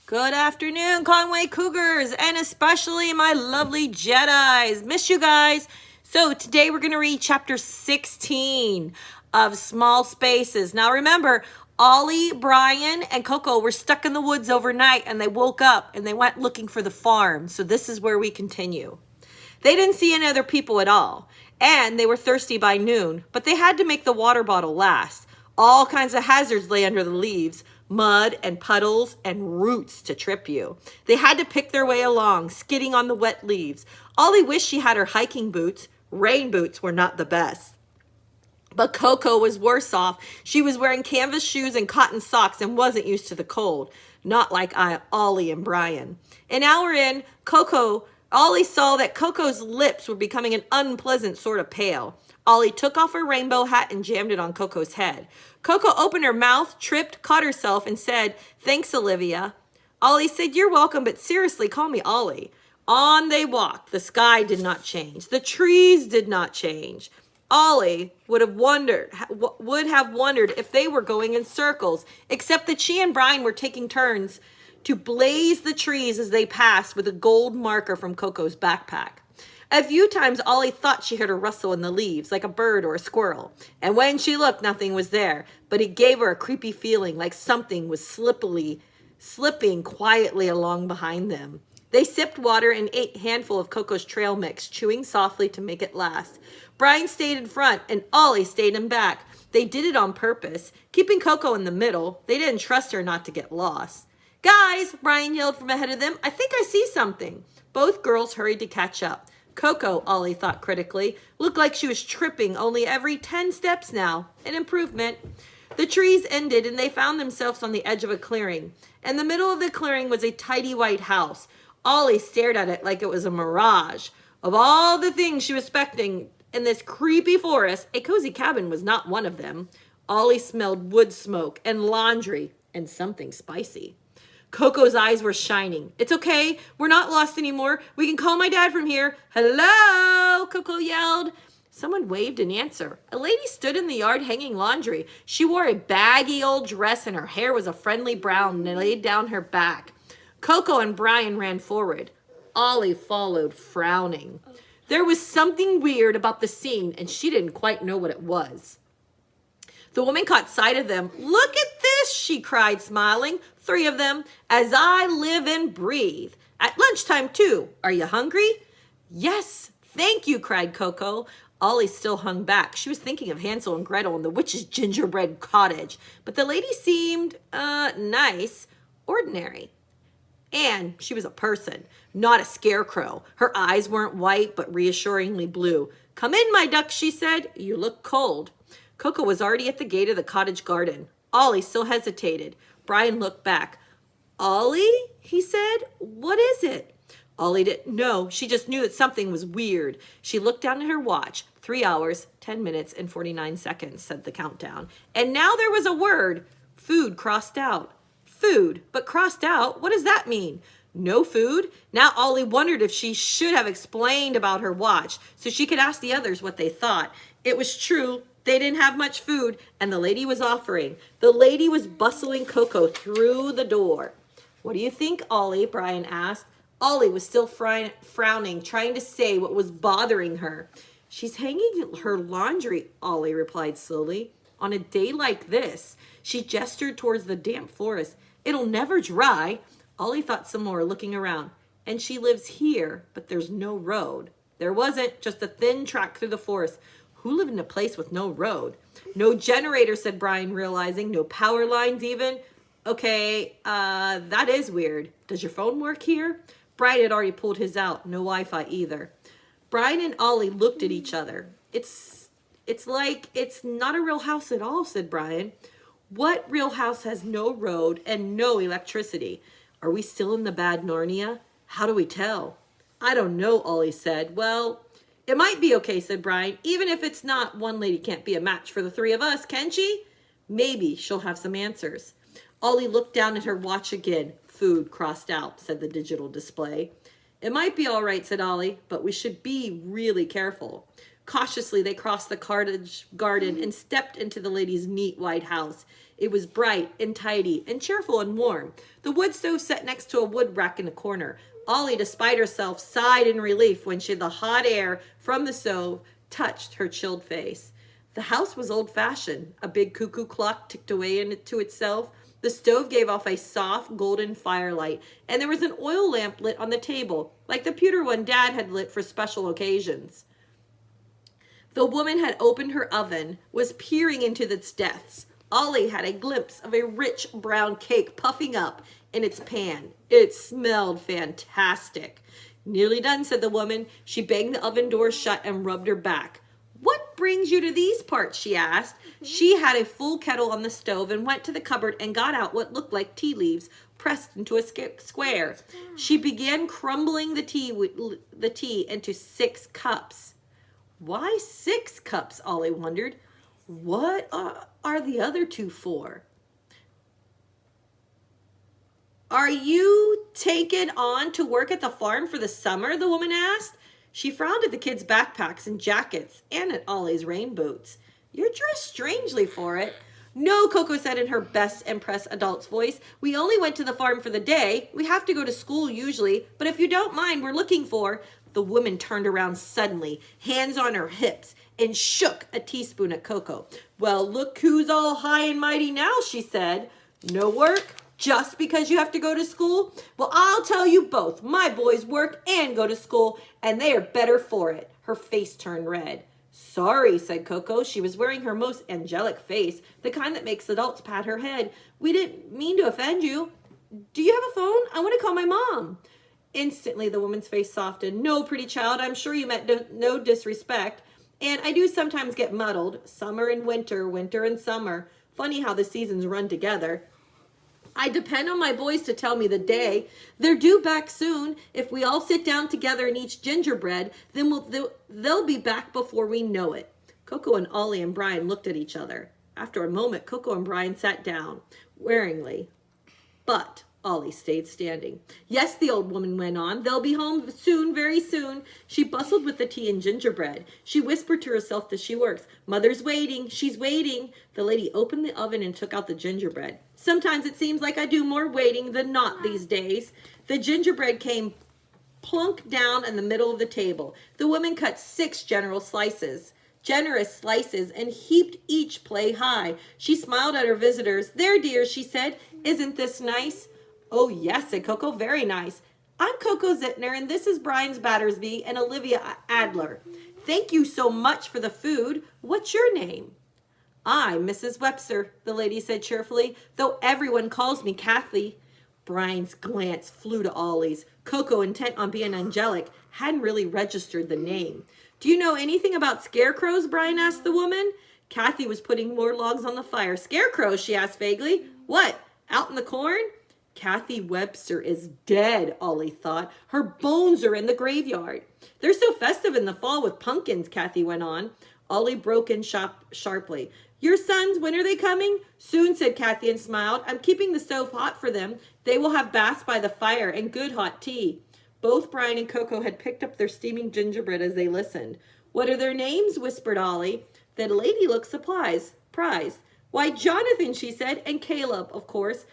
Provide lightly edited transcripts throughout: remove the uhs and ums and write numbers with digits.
Good afternoon, Conway Cougars, and especially my lovely Jedis. Miss you guys. So today we're going to read chapter 16 of Small Spaces. Now remember, Ollie, Brian, and Coco were stuck in the woods overnight, and they woke up and they went looking for the farm. So this is where we continue. They didn't see any other people at all, and they were thirsty by noon, but they had to make the water bottle last. All kinds of hazards lay under the leaves, mud and puddles and roots to trip you. They had to pick their way along, skidding on the wet leaves. Ollie wished she had her hiking boots. Rain boots were not the best. But Coco was worse off. She was wearing canvas shoes and cotton socks and wasn't used to the cold. Not like Ollie and Brian. An hour in, Ollie saw that Coco's lips were becoming an unpleasant sort of pale. Ollie took off her rainbow hat and jammed it on Coco's head. Coco opened her mouth, tripped, caught herself, and said, "Thanks, Olivia." Ollie said, "You're welcome, but seriously, call me Ollie." On they walked. The sky did not change. The trees did not change. Ollie would have wondered if they were going in circles, except that she and Brian were taking turns to blaze the trees as they passed with a gold marker from Coco's backpack. A few times Ollie thought she heard a rustle in the leaves, like a bird or a squirrel. And when she looked, nothing was there. But it gave her a creepy feeling, like something was slipping quietly along behind them. They sipped water and ate a handful of Coco's trail mix, chewing softly to make it last. Brian stayed in front, and Ollie stayed in back. They did it on purpose, keeping Coco in the middle. They didn't trust her not to get lost. "Guys," Brian yelled from ahead of them, "I think I see something." Both girls hurried to catch up. Coco, Ollie thought critically, looked like she was tripping only every 10 steps now. An improvement. The trees ended, and they found themselves on the edge of a clearing. In the middle of the clearing was a tidy white house. Ollie stared at it like it was a mirage. Of all the things she was expecting in this creepy forest, a cozy cabin was not one of them. Ollie smelled wood smoke and laundry and something spicy. Coco's eyes were shining. "It's okay. We're not lost anymore. We can call my dad from here." "Hello," Coco yelled. Someone waved in answer. A lady stood in the yard hanging laundry. She wore a baggy old dress and her hair was a friendly brown and laid down her back. Coco and Brian ran forward. Ollie followed, frowning. There was something weird about the scene, and she didn't quite know what it was. The woman caught sight of them. "Look at this," she cried, smiling. "3 of them, as I live and breathe. At lunchtime, too. Are you hungry?" "Yes, thank you," cried Coco. Ollie still hung back. She was thinking of Hansel and Gretel and the witch's gingerbread cottage. But the lady seemed, nice, ordinary. And she was a person, not a scarecrow. Her eyes weren't white, but reassuringly blue. "Come in, my duck," she said. "You look cold." Coco was already at the gate of the cottage garden. Ollie still hesitated. Brian looked back. "Ollie," he said, "what is it?" Ollie didn't know. She just knew that something was weird. She looked down at her watch. 3 hours, 10 minutes, and 49 seconds, said the countdown. And now there was a word. Food crossed out. Food, but crossed out? What does that mean? No food? Now Ollie wondered if she should have explained about her watch so she could ask the others what they thought. It was true. They didn't have much food, and the lady was offering. The lady was bustling Coco through the door. "What do you think, Ollie?" Brian asked. Ollie was still frowning, trying to say what was bothering her. "She's hanging her laundry," Ollie replied slowly. "On a day like this." She gestured towards the damp forest. "It'll never dry." Ollie thought some more, looking around. "And she lives here, but there's no road." There wasn't, just a thin track through the forest. Who lived in a place with no road? "No generator," said Brian, realizing. "No power lines even." "Okay, that is weird. Does your phone work here?" Brian had already pulled his out. No Wi-Fi either. Brian and Ollie looked at each other. It's like it's not a real house at all," said Brian. "What real house has no road and no electricity? Are we still in the bad Narnia? How do we tell?" "I don't know," Ollie said. "Well, it might be okay," said Brian. "Even if it's not, one lady can't be a match for the 3 of us, can she?" "Maybe she'll have some answers." Ollie looked down at her watch again. "Food crossed out," said the digital display. "It might be all right," said Ollie, "but we should be really careful." Cautiously, they crossed the cottage garden and stepped into the lady's neat white house. It was bright and tidy and cheerful and warm. The wood stove sat next to a wood rack in a corner. Ollie, despite herself, sighed in relief when the hot air from the stove touched her chilled face. The house was old-fashioned. A big cuckoo clock ticked away into itself. The stove gave off a soft golden firelight, and there was an oil lamp lit on the table, like the pewter one Dad had lit for special occasions. The woman had opened her oven, was peering into its depths. Ollie had a glimpse of a rich brown cake puffing up in its pan. It smelled fantastic. Nearly done, said the woman. She banged the oven door shut and rubbed her back. What brings you to these parts? She asked. She had a full kettle on the stove and went to the cupboard and got out what looked like tea leaves pressed into a square. She began crumbling the tea into 6 cups. Why 6 cups? Ollie wondered. What are the other 2 for? Are you taken on to work at the farm for the summer? The woman asked. She frowned at the kids' backpacks and jackets and at Ollie's rain boots. You're dressed strangely for it. No, Coco said in her best impressed adult's voice. We only went to the farm for the day. We have to go to school usually, but if you don't mind, we're looking for... The woman turned around suddenly, hands on her hips, and shook a teaspoon at Coco. Well, look who's all high and mighty now, she said. No work? Just because you have to go to school? Well, I'll tell you both. My boys work and go to school, and they are better for it. Her face turned red. Sorry, said Coco. She was wearing her most angelic face, the kind that makes adults pat her head. We didn't mean to offend you. Do you have a phone? I want to call my mom. Instantly, the woman's face softened. No, pretty child, I'm sure you meant no disrespect. And I do sometimes get muddled. Summer and winter, winter and summer. Funny how the seasons run together. I depend on my boys to tell me the day. They're due back soon. If we all sit down together and eat gingerbread, then they'll be back before we know it. Coco and Ollie and Brian looked at each other. After a moment, Coco and Brian sat down, wearily. But Ollie stayed standing. Yes, the old woman went on. They'll be home soon, very soon. She bustled with the tea and gingerbread. She whispered to herself as she worked, Mother's waiting. She's waiting. The lady opened the oven and took out the gingerbread. Sometimes it seems like I do more waiting than not these days. The gingerbread came plunk down in the middle of the table. The woman cut 6 generous slices, and heaped each plate high. She smiled at her visitors. There, dears, she said. Isn't this nice? Oh, yes, said Coco. Very nice. I'm Coco Zittner, and this is Brian's Battersby and Olivia Adler. Thank you so much for the food. What's your name? I'm Mrs. Webster, the lady said cheerfully, though everyone calls me Kathy. Brian's glance flew to Ollie's. Coco, intent on being angelic, hadn't really registered the name. Do you know anything about scarecrows? Brian asked the woman. Kathy was putting more logs on the fire. Scarecrows? She asked vaguely. What? Out in the corn? Kathy Webster is dead, Ollie thought. Her bones are in the graveyard. They're so festive in the fall with pumpkins, Kathy went on. Ollie broke in sharply. Your sons, when are they coming? Soon, said Kathy and smiled. I'm keeping the stove hot for them. They will have baths by the fire and good hot tea. Both Brian and Coco had picked up their steaming gingerbread as they listened. What are their names? Whispered Ollie. The lady looked surprised. Why, Jonathan, she said, and Caleb, of course.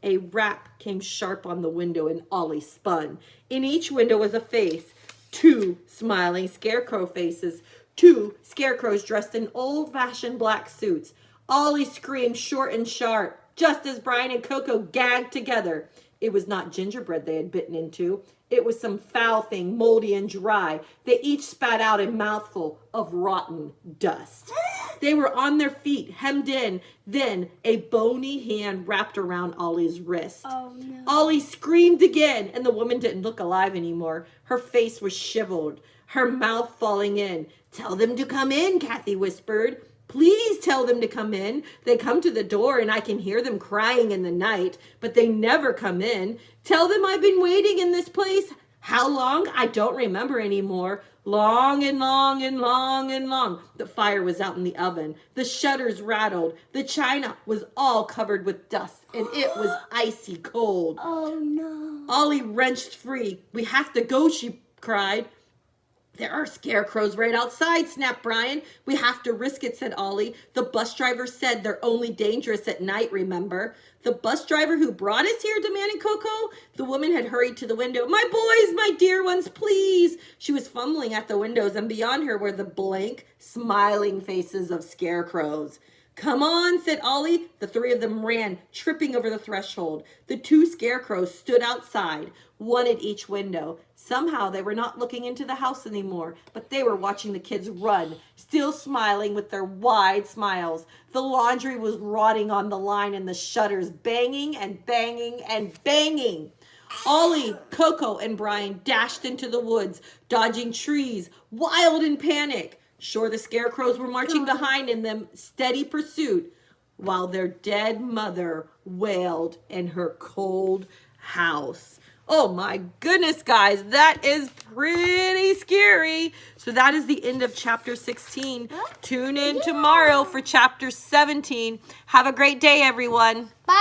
A rap came sharp on the window and Ollie spun. In each window was a face. 2 smiling scarecrow faces. 2 scarecrows dressed in old-fashioned black suits. Ollie screamed short and sharp, just as Brian and Coco gagged together. It was not gingerbread they had bitten into. It was some foul thing, moldy and dry. They each spat out a mouthful of rotten dust. They were on their feet, hemmed in. Then a bony hand wrapped around Ollie's wrist. Oh, no. Ollie screamed again, and the woman didn't look alive anymore. Her face was shriveled, her mouth falling in. Tell them to come in, Kathy whispered. Please tell them to come in. They come to the door and I can hear them crying in the night, but they never come in. Tell them I've been waiting in this place. How long? I don't remember anymore. Long and long and long and long. The fire was out in the oven. The shutters rattled. The china was all covered with dust and it was icy cold. Oh no. Ollie wrenched free. We have to go, she cried. There are scarecrows right outside, snapped Brian. We have to risk it, said Ollie. The bus driver said they're only dangerous at night, remember? The bus driver who brought us here, demanded Coco. The woman had hurried to the window. My boys, my dear ones, please. She was fumbling at the windows, and beyond her were the blank, smiling faces of scarecrows. Come on, said Ollie. The three of them ran, tripping over the threshold. The two scarecrows stood outside, one at each window. Somehow they were not looking into the house anymore, but they were watching the kids run, still smiling with their wide smiles. The laundry was rotting on the line and the shutters banging and banging and banging. Ollie, Coco, and Brian dashed into the woods, dodging trees, wild in panic. Sure, the scarecrows were marching behind in them, steady pursuit, while their dead mother wailed in her cold house. Oh my goodness, guys, that is pretty scary. So that is the end of chapter 16. Tune in tomorrow for chapter 17. Have a great day, everyone. Bye.